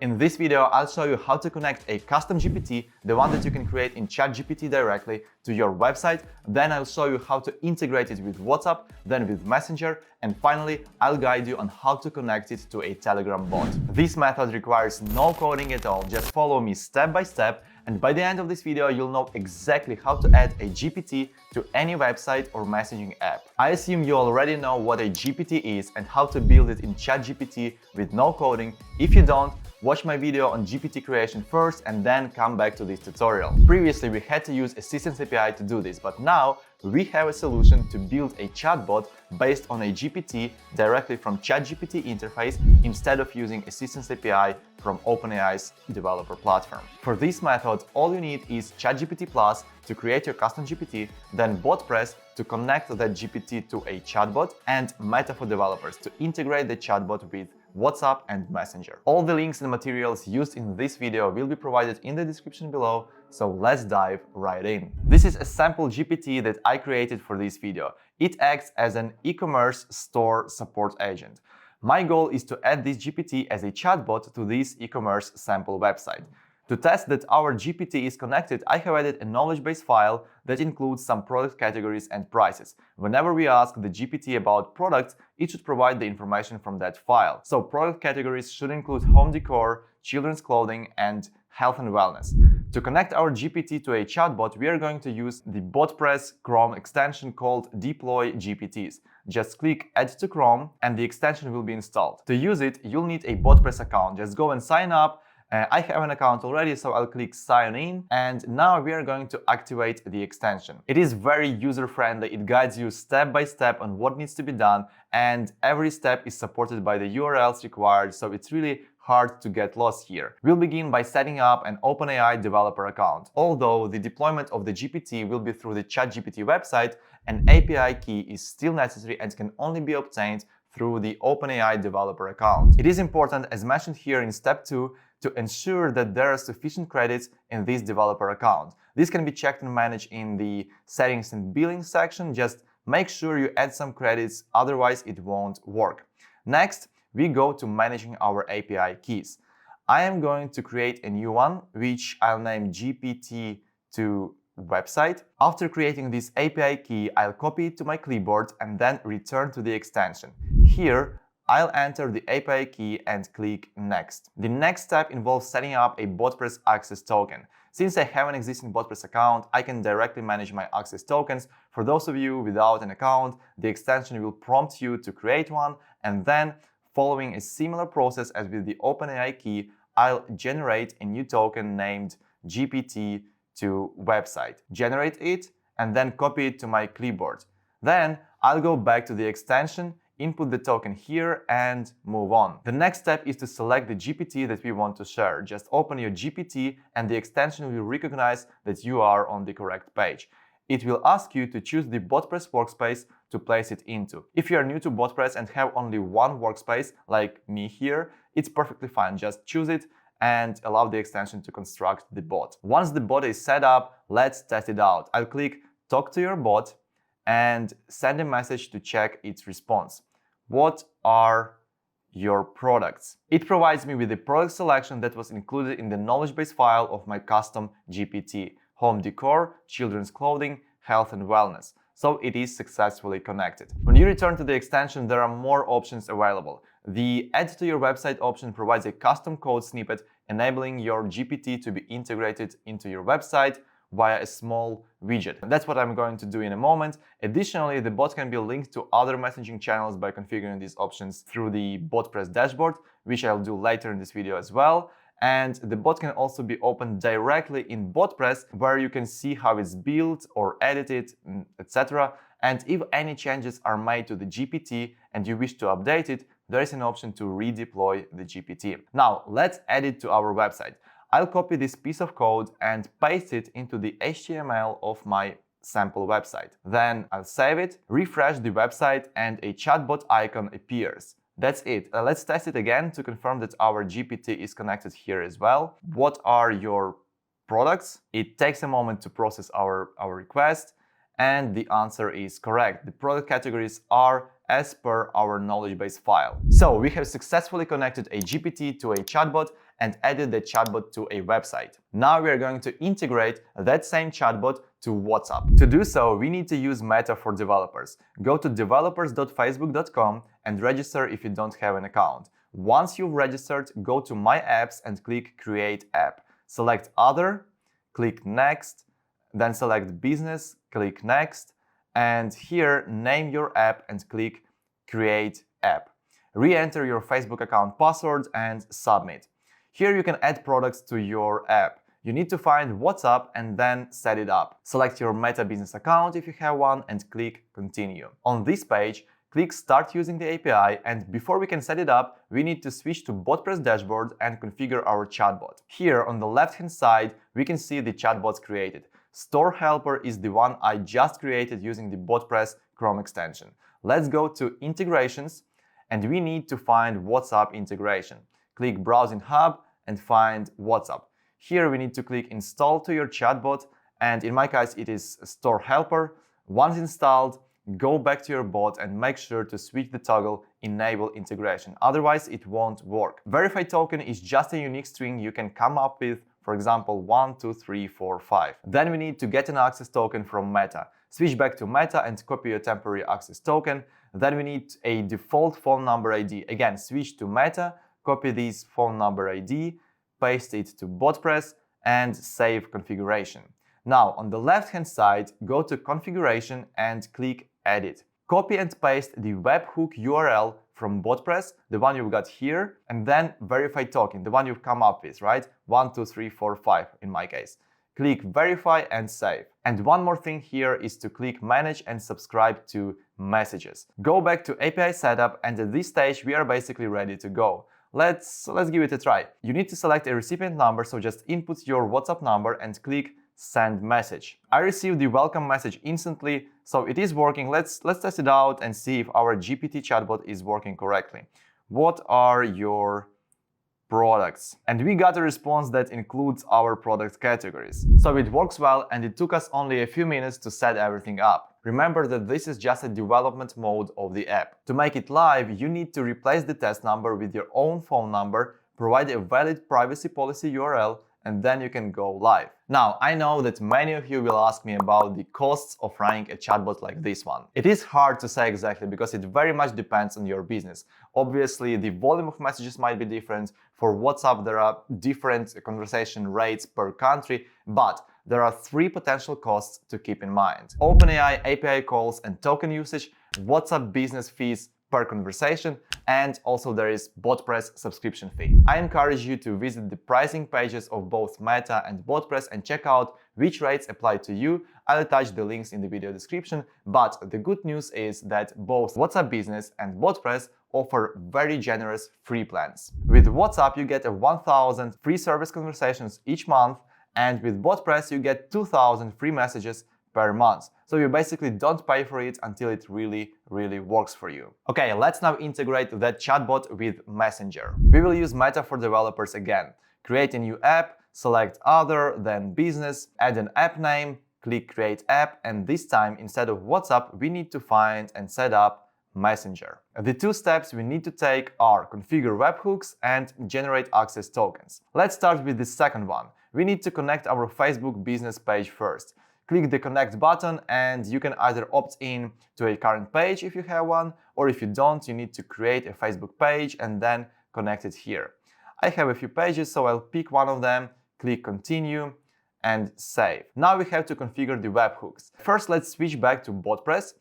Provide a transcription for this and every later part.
In this video, I'll show you how to connect a custom GPT, the one that you can create in ChatGPT directly, to your website. Then I'll show you how to integrate it with WhatsApp, then with Messenger, and finally, I'll guide you on how to connect it to a Telegram bot. This method requires no coding at all, just follow me step by step, and by the end of this video, you'll know exactly how to add a GPT to any website or messaging app. I assume you already know what a GPT is and how to build it in ChatGPT with no coding. If you don't, watch my video on GPT creation first and then come back to this tutorial. Previously, we had to use Assistance API to do this, but now we have a solution to build a chatbot based on a GPT directly from ChatGPT interface instead of using Assistance API from OpenAI's developer platform. For this method, all you need is ChatGPT Plus to create your custom GPT, then BotPress to connect that GPT to a chatbot, and Meta for developers to integrate the chatbot with WhatsApp and Messenger. All the links and materials used in this video will be provided in the description below, so let's dive right in. This is a sample GPT that I created for this video. It acts as an e-commerce store support agent. My goal is to add this GPT as a chatbot to this e-commerce sample website. To test that our GPT is connected, I have added a knowledge base file that includes some product categories and prices. Whenever we ask the GPT about products, it should provide the information from that file. So product categories should include home decor, children's clothing, and health and wellness. To connect our GPT to a chatbot, we are going to use the BotPress Chrome extension called Deploy GPTs. Just click Add to Chrome and the extension will be installed. To use it, you'll need a BotPress account. Just go and sign up. I have an account already, so I'll click Sign In, and now we are going to activate the extension. It is very user-friendly, it guides you step by step on what needs to be done, and every step is supported by the URLs required, so it's really hard to get lost here. We'll begin by setting up an OpenAI developer account. Although the deployment of the GPT will be through the ChatGPT website, an API key is still necessary and can only be obtained through the OpenAI developer account. It is important, as mentioned here in step 2, to ensure that there are sufficient credits in this developer account. This can be checked and managed in the settings and billing section. Just make sure you add some credits, otherwise it won't work. Next, we go to managing our API keys. I am going to create a new one, which I'll name GPT to website. After creating this API key, I'll copy it to my clipboard and then return to the extension. Here, I'll enter the API key and click Next. The next step involves setting up a BotPress access token. Since I have an existing BotPress account, I can directly manage my access tokens. For those of you without an account, the extension will prompt you to create one, and then, following a similar process as with the OpenAI key, I'll generate a new token named GPT to website. Generate it, and then copy it to my clipboard. Then, I'll go back to the extension, input the token here, and move on. The next step is to select the GPT that we want to share. Just open your GPT and the extension will recognize that you are on the correct page. It will ask you to choose the BotPress workspace to place it into. If you are new to BotPress and have only one workspace, like me here, it's perfectly fine. Just choose it and allow the extension to construct the bot. Once the bot is set up, let's test it out. I'll click Talk to your bot and send a message to check its response. What are your products? It provides me with the product selection that was included in the knowledge base file of my custom GPT: home decor, children's clothing, health and wellness. So it is successfully connected. When you return to the extension, there are more options available. The Add to your website option provides a custom code snippet enabling your GPT to be integrated into your website via a small widget. That's what I'm going to do in a moment. Additionally, the bot can be linked to other messaging channels by configuring these options through the BotPress dashboard, which I'll do later in this video as well. And the bot can also be opened directly in BotPress, where you can see how it's built or edited, etc. And if any changes are made to the GPT and you wish to update it, there is an option to redeploy the GPT. Now, let's add it to our website. I'll copy this piece of code and paste it into the HTML of my sample website. Then I'll save it, refresh the website, and a chatbot icon appears. That's it. Let's test it again to confirm that our GPT is connected here as well. What are your products? It takes a moment to process our request, and the answer is correct. The product categories are as per our knowledge base file. So we have successfully connected a GPT to a chatbot, and added the chatbot to a website. Now we are going to integrate that same chatbot to WhatsApp. To do so, we need to use Meta for developers. Go to developers.facebook.com and register if you don't have an account. Once you've registered, go to My Apps and click Create App. Select Other, click Next, then select Business, click Next, and here name your app and click Create App. Re-enter your Facebook account password and submit. Here you can add products to your app. You need to find WhatsApp and then set it up. Select your Meta business account if you have one and click Continue. On this page, click Start using the API, and before we can set it up, we need to switch to BotPress dashboard and configure our chatbot. Here on the left-hand side, we can see the chatbots created. Store Helper is the one I just created using the BotPress Chrome extension. Let's go to Integrations, and we need to find WhatsApp integration. Click Browse in Hub and find WhatsApp. Here we need to click Install to your chatbot, and in my case it is Store Helper. Once installed, go back to your bot and make sure to switch the toggle Enable Integration, otherwise it won't work. Verify token is just a unique string you can come up with, for example 1, 2, 3, 4, 5. Then we need to get an access token from Meta. Switch back to Meta and copy your temporary access token. Then we need a default phone number ID. Again, switch to Meta, copy this phone number ID, paste it to BotPress and save configuration. Now on the left hand side, go to Configuration and click Edit. Copy and paste the webhook URL from BotPress, the one you've got here, and then verify token, the one you've come up with, right? 1, 2, 3, 4, 5 in my case. Click Verify and Save. And one more thing here is to click Manage and subscribe to messages. Go back to API setup, and at this stage we are basically ready to go. Let's give it a try. You need to select a recipient number, so just input your WhatsApp number and click Send Message. I received the welcome message instantly, so it is working. Let's test it out and see if our GPT chatbot is working correctly. What are your products? And we got a response that includes our product categories. So it works well, and it took us only a few minutes to set everything up. Remember that this is just a development mode of the app. To make it live, you need to replace the test number with your own phone number, provide a valid privacy policy URL, and then you can go live. Now, I know that many of you will ask me about the costs of running a chatbot like this one. It is hard to say exactly because it very much depends on your business. Obviously, the volume of messages might be different. For WhatsApp, there are different conversation rates per country, but there are 3 potential costs to keep in mind: OpenAI API calls and token usage, WhatsApp business fees per conversation, and also there is BotPress subscription fee. I encourage you to visit the pricing pages of both Meta and BotPress and check out which rates apply to you. I'll attach the links in the video description, but the good news is that both WhatsApp Business and BotPress offer very generous free plans. With WhatsApp, you get 1,000 free service conversations each month, and with BotPress, you get 2,000 free messages per month. So you basically don't pay for it until it really works for you. Okay, let's now integrate that chatbot with Messenger. We will use Meta for developers again. Create a new app, select Other, then Business, add an app name, click Create App, and this time instead of WhatsApp, we need to find and set up Messenger. The 2 steps we need to take are configure webhooks and generate access tokens. Let's start with the second one. We need to connect our Facebook business page first. Click the Connect button and you can either opt in to a current page if you have one, or if you don't, you need to create a Facebook page and then connect it here. I have a few pages, so I'll pick one of them, click Continue and Save. Now we have to configure the webhooks. First, let's switch back to BotPress,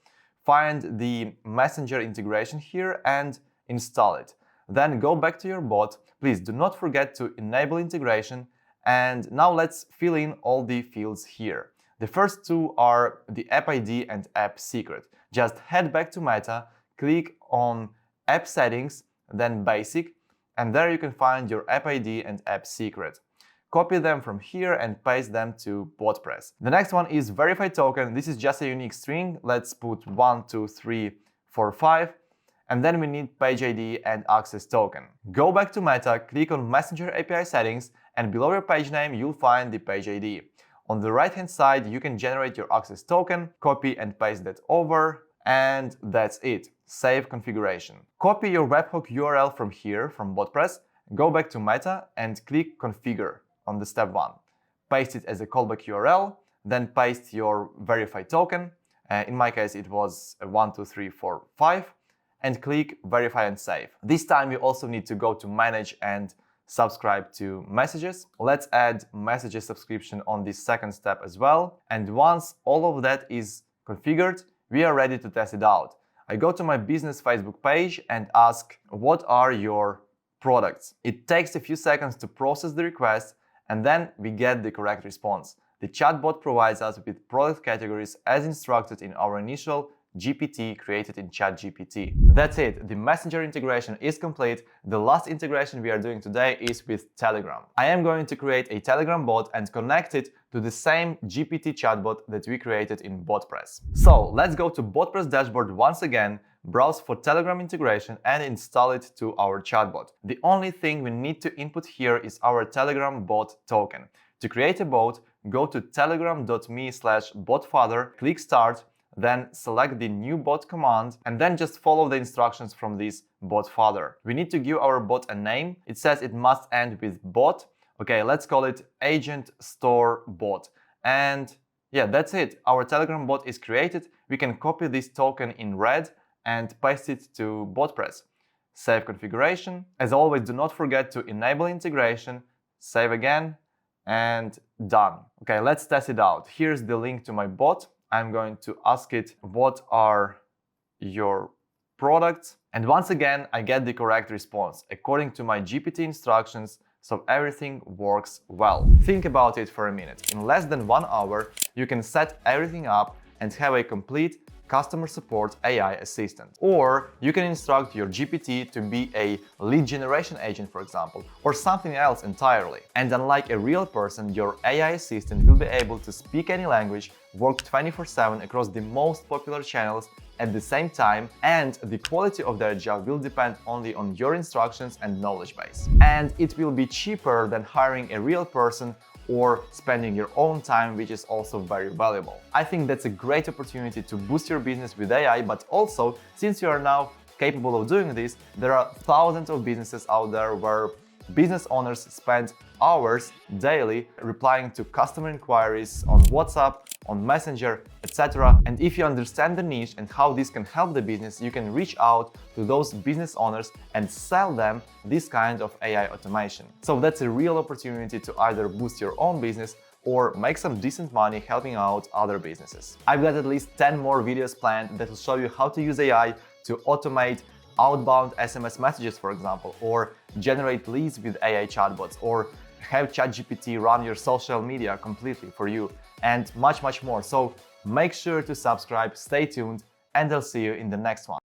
find the Messenger integration here and install it. Then go back to your bot. Please do not forget to enable integration, and now let's fill in all the fields here. The first 2 are the app ID and app secret. Just head back to Meta, click on App Settings, then Basic, and there you can find your app ID and app secret. Copy them from here and paste them to BotPress. The next one is Verify token. This is just a unique string. Let's put 1, 2, 3, 4, 5. And then we need page ID and access token. Go back to Meta, click on Messenger API settings, and below your page name, you'll find the page ID. On the right-hand side, you can generate your access token, copy and paste that over, and that's it. Save configuration. Copy your webhook URL from here, from BotPress, go back to Meta and click Configure on the step 1. Paste it as a callback URL, then paste your verified token. In my case, it was 12345, and click Verify and Save. This time you also need to go to Manage and subscribe to Messages. Let's add Messages subscription on this second step as well. And once all of that is configured, we are ready to test it out. I go to my business Facebook page and ask, what are your products? It takes a few seconds to process the request, and then we get the correct response. The chatbot provides us with product categories as instructed in our initial GPT created in ChatGPT. That's it, the Messenger integration is complete. The last integration we are doing today is with Telegram. I am going to create a Telegram bot and connect it to the same GPT chatbot that we created in BotPress. So let's go to BotPress dashboard once again, browse for Telegram integration and install it to our chatbot. The only thing we need to input here is our Telegram bot token. To create a bot, go to telegram.me/botfather, click Start, then select the new bot command and then just follow the instructions from this botfather. We need to give our bot a name. It says it must end with bot. Okay, let's call it Agent Store Bot. And yeah, that's it. Our Telegram bot is created. We can copy this token in red and paste it to BotPress. Save configuration. As always, do not forget to enable integration. Save again and done. Okay, let's test it out. Here's the link to my bot. I'm going to ask it, what are your products? And once again, I get the correct response according to my GPT instructions, so everything works well. Think about it for a minute. In less than 1 hour, you can set everything up and have a complete customer support AI assistant. Or you can instruct your GPT to be a lead generation agent, for example, or something else entirely. And unlike a real person, your AI assistant will be able to speak any language, work 24/7 across the most popular channels at the same time, and the quality of their job will depend only on your instructions and knowledge base. And it will be cheaper than hiring a real person or spending your own time, which is also very valuable. I think that's a great opportunity to boost your business with AI, but also, since you are now capable of doing this, there are thousands of businesses out there where business owners spend hours daily replying to customer inquiries on WhatsApp, on Messenger, etc. And if you understand the niche and how this can help the business, you can reach out to those business owners and sell them this kind of AI automation. So that's a real opportunity to either boost your own business or make some decent money helping out other businesses. I've got at least 10 more videos planned that will show you how to use AI to automate outbound SMS messages, for example, or generate leads with AI chatbots, or have ChatGPT run your social media completely for you, and much more. So make sure to subscribe, stay tuned, and I'll see you in the next one.